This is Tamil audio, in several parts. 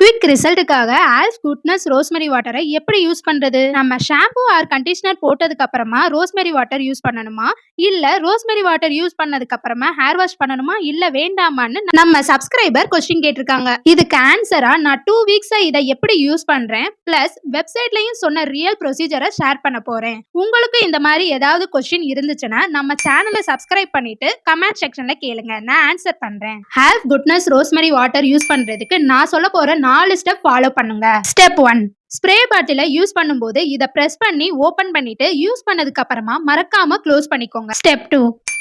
குயிக் ரிசல்ட்டுக்காக ஆல்ஸ் குட்னஸ் ரோஸ்மெரி வாட்டரை எப்படி யூஸ் பண்றது? நம்ம ஷாம்பு ஆர் கண்டிஷனர் போட்டதுக்கு அப்புறமா ரோஸ்மெரி வாட்டர் யூஸ் பண்ணணுமா? இல்ல ரோஸ்மெரி வாட்டர் யூஸ் பண்ணதுக்கு அப்புறமா ஹேர் வாஷ் பண்ணணுமா? இல்ல வேண்டாமான்னு நம்ம சப்ஸ்கிரைபர் கொஸ்டின் கேட்டிருக்காங்க. இதுக்கு ஆன்சரா நான் 2 வீக்ஸா இதை எப்படி யூஸ் பண்றேன் பிளஸ் வெப்சைட்லயும் சொன்ன ரியல் ப்ரொசீஜரை ஷேர் பண்ண போறேன். உங்களுக்கு இந்த மாதிரி ஏதாவது கொஸ்டின் இருந்துச்சுன்னா நம்ம சேனலை சப்ஸ்கிரைப் பண்ணிட்டு கமெண்ட் செக்ஷன்ல கேளுங்க, நான் ஆன்சர் பண்றேன். Hair goodness rosemary water use பண்றதுக்கு நான் சொல்ல போற 4 ஸ்டெப் ஃபாலோ பண்ணுங்க. ஸ்டெப் 1, ஸ்ப்ரே பாட்டில யூஸ் பண்ணும்போது இதை பிரஸ் பண்ணி ஓபன் பண்ணிட்டு யூஸ் பண்ணதுக்கு அப்புறமா மறக்காம க்ளோஸ் பண்ணிக்கோங்க. ஸ்டெப் 2,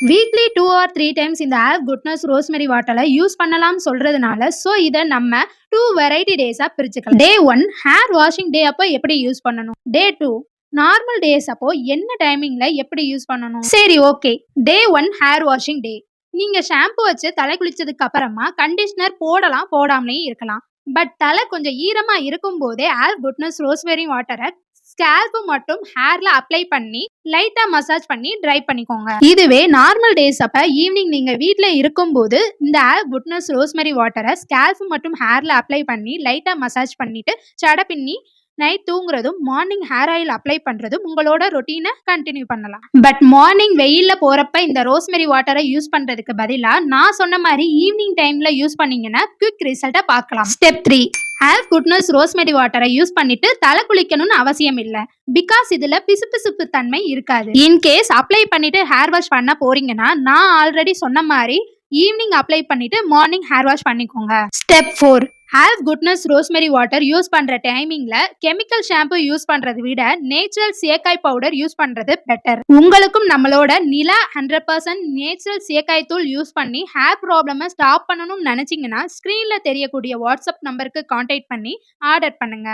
வீக்லி 2 or 3 டைம்ஸ் இந்த ஹேர் குட்னஸ் ரோஸ்மெரி வாட்டரை யூஸ் பண்ணலாம் சொல்றதுனால ஸோ இதை நம்ம 2 வெரைட்டி டேஸா பிரிச்சுக்கலாம். டே 1 ஹேர் வாஷிங் டே அப்போ எப்படி யூஸ் பண்ணணும். டே 2 நார்மல் டேஸ் அப்போ என்ன டைமிங்ல எப்படி யூஸ் பண்ணணும். சரி, ஓகே. டே 1 ஹேர் வாஷிங் டே. நீங்க ஷாம்பு வச்சு தலை குளிச்சதுக்கு அப்புறமா கண்டிஷனர் போடலாம், போடாமலே இருக்கலாம். பட் தலை கொஞ்சம் ஈரமா இருக்கும் போதே ஹேர் குட்னஸ் ரோஸ்மெரி வாட்டரை ஸ்கேல்ப் மற்றும் ஹேர்ல அப்ளை பண்ணி லைட்டா மசாஜ் பண்ணி ட்ரை பண்ணிக்கோங்க. இதுவே நார்மல் டேஸ் அப்ப ஈவினிங் நீங்க வீட்ல இருக்கும்போது இந்த ஹேர் குட்னஸ் ரோஸ்மெரி வாட்டரை ஸ்கேல்ப் மற்றும் ஹேர்ல அப்ளை பண்ணி லைட்டா மசாஜ் பண்ணிட்டு சடை பின்னி நைட் தூங்குறதும் மார்னிங் ஹேர் ஆயில் அப்ளை பண்றதும் உங்களோட ரொட்டீனை கண்டினியூ பண்ணலாம். பட் மார்னிங் வெயில்ல போறப்ப இந்த ரோஸ்மெரி வாட்டரை யூஸ் பண்றதுக்கு பதிலா நான் சொன்ன மாதிரி ஈவினிங் டைம்ல யூஸ் பண்ணீங்கன்னா குவிக் ரிசல்ட்டை பார்க்கலாம். ஸ்டெப் 3, ஹேர் குட்னஸ் ரோஸ்மெரி வாட்டரை யூஸ் பண்ணிட்டு தலை குளிக்கணும்னு அவசியம் இல்லை. பிகாஸ் இதுல பிசுபிசுப்பு தன்மை இருக்காது. இன்கேஸ் அப்ளை பண்ணிட்டு ஹேர் வாஷ் பண்ண போறீங்கன்னா நான் ஆல்ரெடி சொன்ன மாதிரி ஈவினிங் அப்ளை பண்ணிட்டு மார்னிங் ஹேர் வாஷ் பண்ணிக்கோங்க. Step 4, hair goodness rosemary water use பண்ற டைமிங்ல கெமிக்கல் ஷாம்பு யூஸ் பண்றதை விட நேச்சுரல் சீயக்காய் பவுடர் யூஸ் பண்றது பெட்டர். உங்களுக்கும் நம்மளோட நிலா 100% நேச்சுரல் சீயக்காய் தூள் யூஸ் பண்ணி ஹேர் ப்ராப்ளமை ஸ்டாப் பண்ணணும்னு நினைச்சீங்கன்னா ஸ்கிரீன்ல தெரியக்கூடிய வாட்ஸ்அப் நம்பருக்கு கான்டாக்ட் பண்ணி ஆர்டர் பண்ணுங்க.